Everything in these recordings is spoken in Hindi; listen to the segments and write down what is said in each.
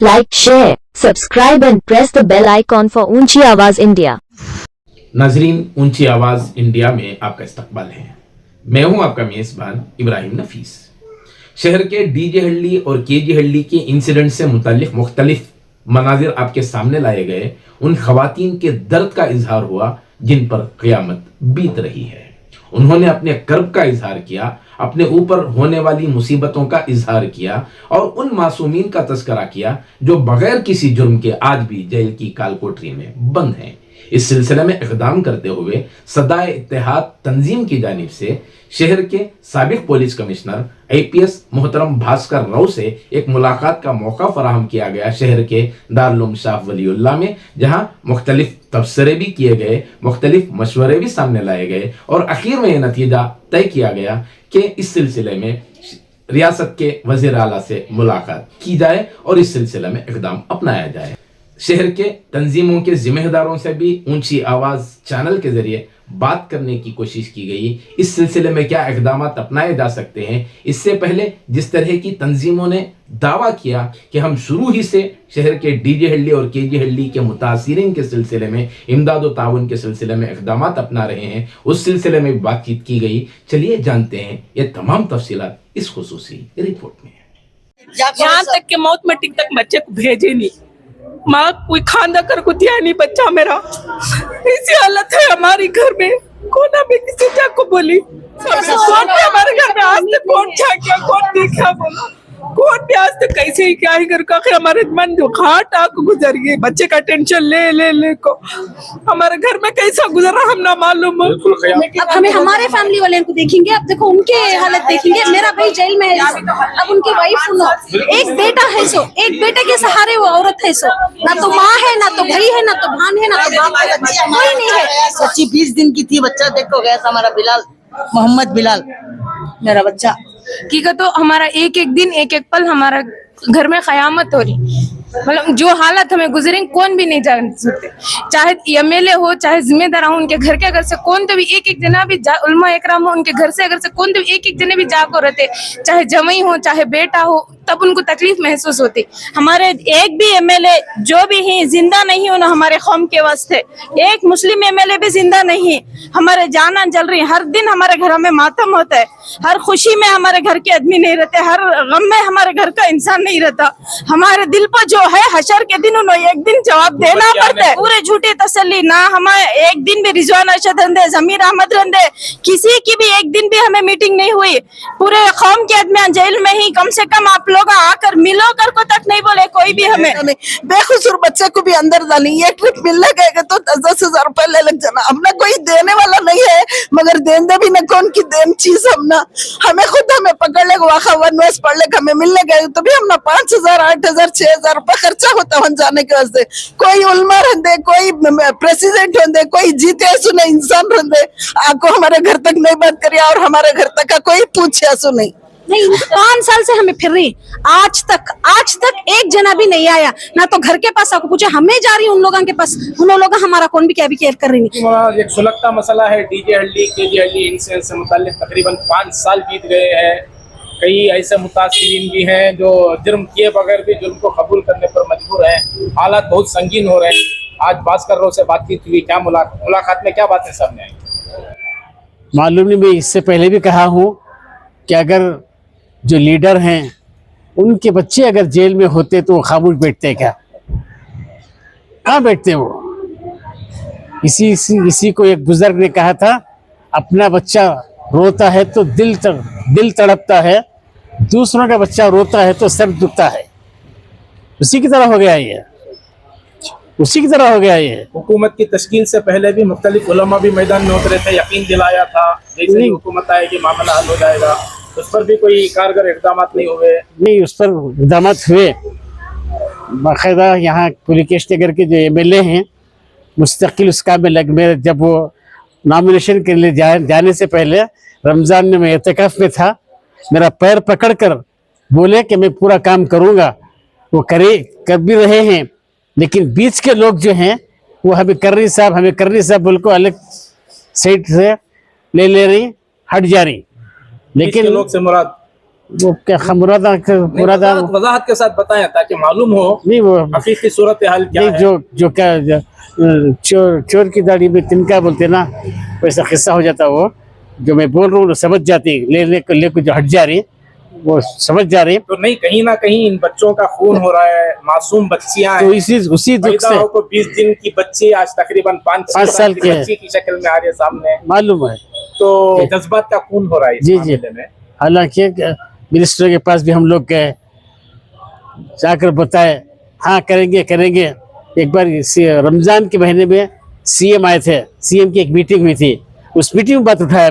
like, share, subscribe and press the bell icon for ऊंची आवाज इंडिया। नाजरीन, ऊंची आवाज इंडिया में आपका इस्तकबाल है। मैं हूं आपका मेजबान इब्राहिम नफीस। शहर के डीजे हल्ली और केजी हल्ली के इंसिडेंट से मुताल्लिक मुख्तलिफ मनाजिर आपके सामने लाए गए। उन खवातीन के दर्द का इजहार हुआ जिन पर क़यामत बीत रही है। उन्होंने अपने कर्ब का इजहार किया, अपने ऊपर होने वाली मुसीबतों का इजहार किया और उन मासूमीन का तस्करा किया जो बगैर किसी जुर्म के आज भी जेल की कालकोठरी में बंद हैं। इस सिलसिले में इक़दाम करते हुए सदाए इत्तेहाद तंजीम की जानिब से शहर के साबिक पुलिस कमिश्नर IPS मोहतरम भास्कर राव से एक मुलाकात का मौका फराहम किया गया शहर के दारुल शाह वलीउल्लाह में, जहां मुख्तलिफ तबसरे भी किए गए, मुख्तलिफ मशवरे भी सामने लाए गए और आखिर में यह नतीजा तय किया गया कि इस सिलसिले में रियासत के वज़ीर आला से मुलाकात की जाए और इस सिलसिले में इक़दाम अपनाया जाए। शहर के तंजीमों के जिम्मेदारों से भी ऊंची आवाज चैनल के जरिए बात करने की कोशिश की गई। इस सिलसिले में क्या इक़दाम अपनाए जा सकते हैं। इससे पहले जिस तरह की तंजीमों ने दावा किया कि हम शुरू ही से शहर के डीजे हल्ली और केजी हल्ली के मुतासिरीन के सिलसिले में इमदाद और ताउन के सिलसिले में इक़दाम अपना रहे हैं, उस सिलसिले में बातचीत की गई। चलिए जानते हैं ये तमाम तफसीलात इस खुसूसी रिपोर्ट में। यहाँ तक के मौत मटिक तक बच्चे को भेजे नहीं, माँ कोई खाना कर को दिया नहीं बच्चा मेरा। ऐसी हालत है हमारी घर में। कोना में किसी को बोली हमारे घर में आज तक कौन क्या किया, कौन देखा बोला, कौन भी आज तक कैसे ही क्या ही कर का हमारे मन जो घाट आग गुजर गई। बच्चे का टेंशन ले ले ले को हमारे घर में कैसा गुजरा हम ना मालूम। अब हमें हमारे फैमिली वाले को देखेंगे, अब देखो उनके हालत देखेंगे। मेरा भाई जेल में है, अब उनकी वाइफ सुनो, एक बेटा है सो, एक बेटे के सहारे वो औरत है सो, ना तो माँ है, ना तो भाई है, ना तो भान है, ना तो बाप है, कोई नहीं है। सच्ची 20 दिन की थी, बच्चा देखो गया था हमारा बिलाल, मोहम्मद बिलाल मेरा बच्चा की का तो हमारा एक एक दिन एक एक पल हमारा घर में क़यामत हो रही। मतलब जो हालत हमें गुजरेंगे कौन भी नहीं जान सकते, चाहे MLA हो चाहे जिम्मेदार हो, उनके घर के अगर से कौन तो भी एक एक जना भी उलमा इकराम हो, उनके घर से अगर से कौन तो भी एक एक जने भी जाको रहते, चाहे जमाई हो चाहे बेटा हो, तब उनको तकलीफ महसूस होती। हमारे एक भी MLA जो भी है जिंदा नहीं हो ना हमारे कौम के वास्ते, एक मुस्लिम MLA भी जिंदा नहीं। हमारे जाना जल रही, हर दिन हमारे घर में मातम होता है, हर खुशी में हमारे घर के आदमी नहीं रहते, हर गम में हमारे घर का इंसान नहीं रहता। हमारे दिल पर जो है हशर के दिन उन्हें एक दिन जवाब देना पड़ता है। पूरे झूठी तसल्ली ना हमें एक दिन भी रिजवान अरशद रंदे, जमीर अहमद रंदे, किसी की भी एक दिन भी हमें मीटिंग नहीं हुई। पूरे कौम के आदमी जेल में ही, कम से कम आप लोग आकर मिलो कर को तक नहीं बोले कोई भी हमें। बेकसूर बच्चे को भी अंदर डाली, ये ट्रिप मिलने गए तो 10,000 रुपए ले लग जाना। हमने कोई देने वाला नहीं है, मगर देने भी न कौन की देन चीज हमना हमें खुद हमें पकड़ ले वाखा वनवेस पढ़ ले हमें मिलने गए तो भी हमने 5,000 8,000 6,000 रुपए खर्चा होता है जाने के वास्ते। कोई उलमा रहते, कोई प्रेसिडेंट होते, कोई जीते सुने इंसान रहते, आपको हमारे घर तक नहीं बात करिए और हमारे घर तक का कोई पूछे सु नहीं। 5 साल से हमें फिर रही, आज तक एक जना भी नहीं आया, ना तो घर के पास आपको पूछे, हमें जा रही उन लोगों के पास, उन लोग हमारा कौन भी क्या भी केयर कर रही नहीं। एक सुलगता मसला है डीजे हल्ली केजी हल्ली, इनसे मुताल्लिक तकरीबन 5 साल बीत गए हैं। कई ऐसे मुतासिरीन भी हैं जो जुर्म किए बगैर भी जुर्म को कबूल करने पर मजबूर हैं। हालात बहुत संगीन हो रहे हैं। आज भास्कर राव से बातचीत हुई, क्या मुलाकात में क्या बातें सामने आई मालूम नहीं। मैं इससे पहले भी कहा हूँ कि अगर जो लीडर हैं उनके बच्चे अगर जेल में होते तो वो खामोश बैठते क्या? कहाँ बैठते वो? इसी को एक बुजुर्ग ने कहा था, अपना बच्चा रोता है तो दिल तड़पता है, दूसरों का बच्चा रोता है तो सर दुखता है। उसी की तरह हो गया ये, उसी की तरह हो गया ये। हुकूमत की तश्कील से पहले भी मुख्तलिफ उलमा भी मैदान में उतरे थे, यकीन दिलाया था जैसे ही हुकूमत आएगी मामला हल हो जाएगा। उस पर भी कोई कारगर इक़दाम नहीं हुए। नहीं, उस पर इक़दाम हुए। बाकायदा यहाँ पुलिस नगर के जो MLA हैं मुस्तकिल उस काम में लग में, जब वो नॉमिनेशन के लिए जाने से पहले रमज़ान में मैं एतकाफ़ में था, मेरा पैर पकड़कर बोले कि मैं पूरा काम करूँगा। वो कर भी रहे हैं, लेकिन बीच के लोग जो हैं वो हमें कर्री साहब बोल को अलग साइड से ले रही, हट जा रही। लेकिन लोग से मुराद वो क्या मुरादा मुरादा वजाहत के साथ बताएं ताकि मालूम हो नहीं, वो हकीकी सूरत हाल क्या नहीं, है। जो क्या चोर की दाढ़ी में तिनका बोलते ना, वैसा किस्सा हो जाता। वो जो मैं बोल रहा हूँ समझ जाती, ले जो हट जा रही, वो समझ जा रही। तो नहीं, कहीं ना कहीं इन बच्चों का खून हो रहा है, मासूम बच्चियां तो हैं। उसी दुख पैदा से होकर 20 दिन की बच्ची आज तकरीबन 5 साल की बच्ची की शक्ल में आ रही है सामने, मालूम है। तो जज्बात का खून हो रहा है इस जी मामले में। हालांकि मिनिस्टर के पास भी हम लोग गए, जाकर बताए हाँ करेंगे। एक बार रमजान के महीने में सीएम आए थे, सीएम की एक मीटिंग हुई थी, उस मीटिंग में बात उठाया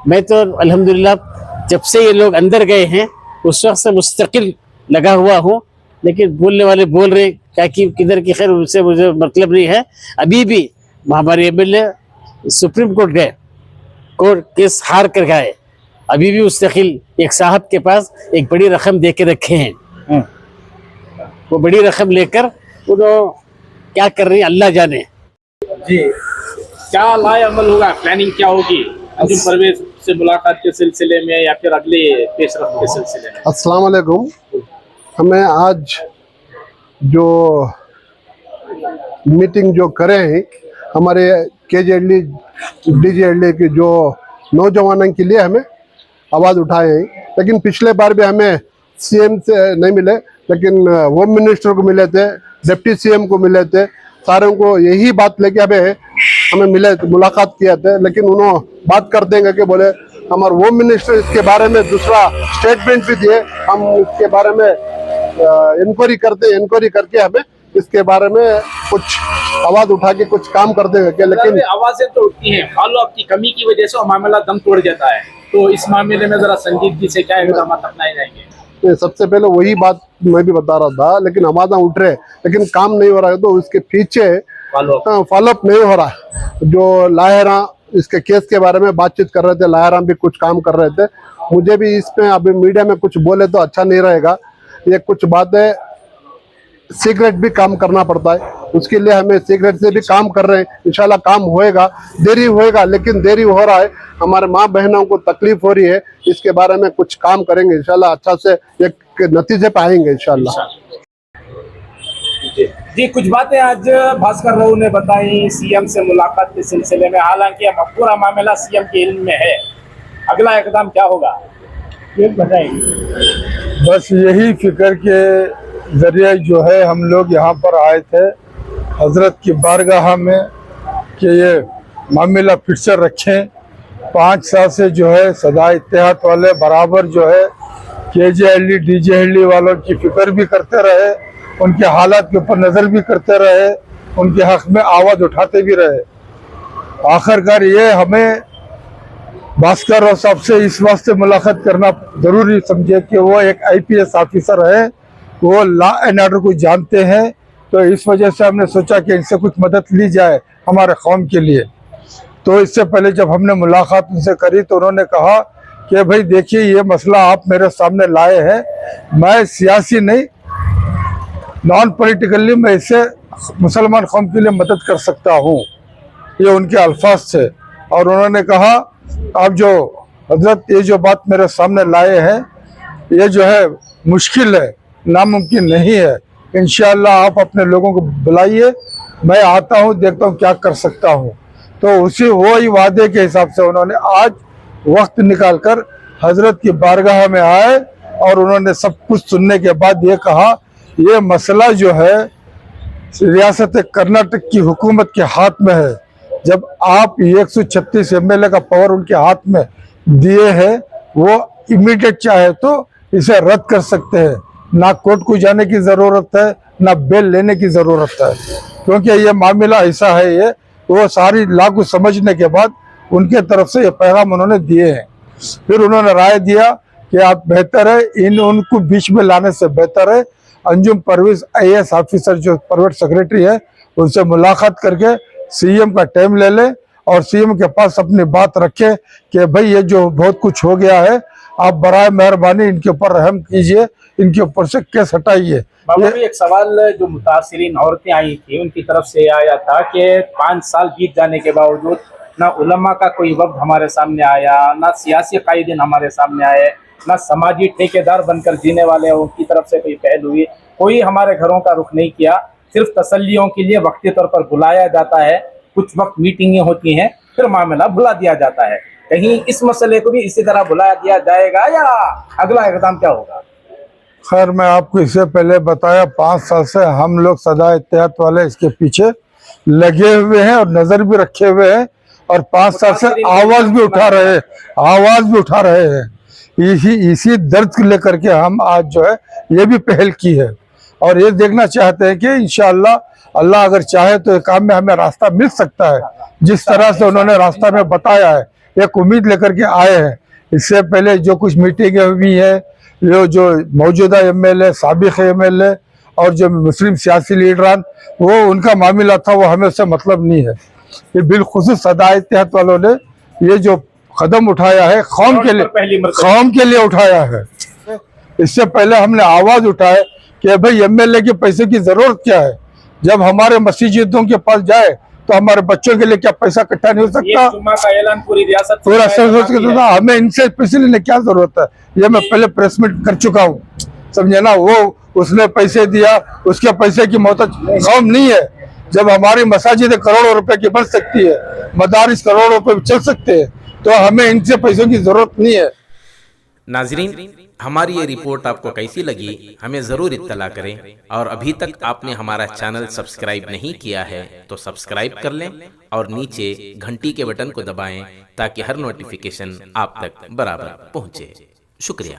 मैं तो अल्हम्दुलिल्लाह जब से ये लोग अंदर गए हैं उस वक्त से मुस्तकिल लगा हुआ हूँ। लेकिन बोलने वाले बोल रहे क्या कि किधर की, खैर उससे मुझे मतलब नहीं है। अभी भी हमारे एमएलए सुप्रीम कोर्ट गए, कोर्ट केस हार कर गए, अभी भी मुस्तकिल एक साहब के पास एक बड़ी रकम दे के रखे हैं। वो बड़ी रकम लेकर उन्होंने क्या कर रही है अल्लाह जाने। जी, क्या लाए अमल होगा, प्लानिंग क्या होगी अंजुम परवेज से मुलाकात के सिलसिले में या फिर अगले पेशरफ के सिलसिले में? अस्सलाम वालेकुम। हमें आज जो मीटिंग जो करे हैं हमारे केजीएलडी डीजीएलडी के जो नौजवानों के लिए हमें आवाज़ उठाए हैं, लेकिन पिछले बार भी हमें सीएम से नहीं मिले, लेकिन होम मिनिस्टर को मिले थे, डिप्टी सीएम को मिले थे, सारों को यही बात लेके हमें मिले, मुलाकात किया था। लेकिन उन्होंने बात कर देंगे कि बोले हमारे होम मिनिस्टर इसके बारे में दूसरा स्टेटमेंट भी दिए, हम इसके बारे में इंक्वायरी करके हमें इसके बारे में कुछ आवाज उठा के कुछ काम कर देंगे क्या। लेकिन आवाजें तो उठती हैं, फॉलो अप की कमी की वजह से मामला दम तोड़ जाता है, तो इस मामले में जरा संजीदगी से क्या इकदाम अपनाए जाएंगे? तो सबसे पहले वही बात मैं भी बता रहा था, लेकिन आवाज़ उठ रहे लेकिन काम नहीं हो रहा है, तो उसके पीछे फॉलोअप नहीं हो रहा है। जो लाहेरा इसके केस के बारे में बातचीत कर रहे थे, लाहेरा भी कुछ काम कर रहे थे, मुझे भी इसमें अभी मीडिया में कुछ बोले तो अच्छा नहीं रहेगा। ये कुछ बातें सीक्रेट भी काम करना पड़ता है, उसके लिए हमें सीक्रेट से भी काम कर रहे हैं। इंशाल्लाह काम होएगा, देरी होएगा, लेकिन देरी हो रहा है, हमारे माँ बहनों को तकलीफ हो रही है, इसके बारे में कुछ काम करेंगे इंशाल्लाह, अच्छा से एक नतीजे पे आएंगे इंशाल्लाह। जी, कुछ बातें आज भास्कर राव ने बताई सीएम से मुलाकात के सिलसिले में, हालांकि अब पूरा मामला सीएम के इल्म में है, अगला इकदाम क्या होगा ये बताएंगे। बस यही फिक्र के जरिए जो है हम लोग यहाँ पर आए थे हजरत की बारगाह में कि ये मामला फिर से रखें। 5 साल से जो है सदा इत्तेहाद वाले बराबर जो है केजीएलडी डीजीएलडी वालों की फिक्र भी करते रहे, उनके हालात के ऊपर नज़र भी करते रहे, उनके हक में आवाज़ उठाते भी रहे। आखिरकार ये हमें भास्कर राव साहब से इस वास्ते मुलाकात करना ज़रूरी समझे कि वो एक आईपीएस ऑफिसर है, वो लॉ एंड ऑर्डर को जानते हैं, तो इस वजह से हमने सोचा कि इनसे कुछ मदद ली जाए हमारे कौम के लिए। तो इससे पहले जब हमने मुलाकात उनसे करी तो उन्होंने कहा कि भाई देखिए ये मसला आप मेरे सामने लाए हैं, मैं सियासी नहीं नॉन पॉलिटिकली मैं इससे मुसलमान कौम के लिए मदद कर सकता हूँ, ये उनके अल्फाज थे। और उन्होंने कहा आप जो हजरत ये जो बात मेरे सामने लाए हैं ये जो है मुश्किल है, नामुमकिन नहीं है, इंशाअल्लाह आप अपने लोगों को बुलाइए, मैं आता हूँ, देखता हूँ क्या कर सकता हूँ। तो उसी वही वादे के हिसाब से उन्होंने आज वक्त निकालकर हजरत की बारगाह में आए और उन्होंने सब कुछ सुनने के बाद ये कहा ये मसला जो है रियासत कर्नाटक की हुकूमत के हाथ में है। जब आप 136 एमएलए का पावर उनके हाथ में दिए हैं, वो इमीडिएट चाहे तो इसे रद्द कर सकते हैं, ना कोर्ट को जाने की ज़रूरत है ना बेल लेने की ज़रूरत है, क्योंकि ये मामला ऐसा है। ये वो सारी लागू समझने के बाद उनके तरफ से ये पैगाम उन्होंने दिए हैं। फिर उन्होंने राय दिया कि आप बेहतर है उनको बीच में लाने से बेहतर है अंजुम परवेज आईएएस ऑफिसर जो प्राइवेट सेक्रेटरी है उनसे मुलाकात करके सीएम का टाइम ले ले और सीएम के पास अपनी बात रखे कि भाई ये जो बहुत कुछ हो गया है, आप बराए मेहरबानी इनके ऊपर रहम कीजिए, इनके ऊपर से केस हटाइए। बाबा भी एक सवाल जो मुतासिरीन औरतें आई थी उनकी तरफ से आया था कि 5 साल बीत जाने के बावजूद ना उलमा का कोई वक्त हमारे सामने आया, ना सियासी कायदीन हमारे सामने आए, ना समाजी ठेकेदार बनकर जीने वाले हैं उनकी तरफ से कोई पहल हुई, कोई हमारे घरों का रुख नहीं किया। सिर्फ तसल्लियों के लिए वक्ती तौर पर बुलाया जाता है, कुछ वक्त मीटिंगें होती हैं, फिर मामला भुला दिया जाता है। कहीं इस मसले को भी इसी तरह भुला दिया जाएगा या अगला इक़दाम क्या होगा? खैर, मैं आपको इससे पहले बताया 5 साल से हम लोग सदा इत्तेहाद वाले इसके पीछे लगे हुए हैं और नजर भी रखे हुए हैं और 5 साल से आवाज भी उठा रहे हैं। इसी दर्द को लेकर के हम आज जो है ये भी पहल की है और ये देखना चाहते हैं कि इंशाअल्लाह अल्लाह अगर चाहे तो ये काम में हमें रास्ता मिल सकता है। जिस तरह से उन्होंने रास्ता में बताया है, एक उम्मीद लेकर के आए हैं। इससे पहले जो कुछ मीटिंगें हुई है, जो मौजूदा MLA, साबिक MLA और जो मुस्लिम सियासी लीडरान, वो उनका मामला था, वो हमें उससे मतलब नहीं है। ये बिलखुसूस सदा इत्तेहाद वालों ने ये जो कदम उठाया है कौम के लिए उठाया है। इससे पहले हमने आवाज उठाए कि भाई MLA के पैसे की जरूरत क्या है। जब हमारे मस्जिदों के पास जाए तो हमारे बच्चों के लिए क्या पैसा इकट्ठा नहीं हो सकता? जुम्मा का ऐलान पूरी रियासत पूरा हमें इनसे पैसे लेने क्या जरूरत है? ये मैं पहले प्रेस मीट कर चुका हूँ, समझे ना। वो उसने पैसे दिया, उसके पैसे की मोहताज कौम नहीं है। जब हमारी मसाजिद करोड़ों रुपए की बन सकती है, मदारिस करोड़ों रुपए चल सकते हैं, तो हमें इनसे पैसों की जरूरत नहीं है। नाजरीन, हमारी ये रिपोर्ट आपको कैसी लगी हमें ज़रूर इत्तला करें और अभी तक आपने हमारा चैनल सब्सक्राइब नहीं किया है तो सब्सक्राइब कर लें और नीचे घंटी के बटन को दबाएं ताकि हर नोटिफिकेशन आप तक बराबर पहुंचे। शुक्रिया।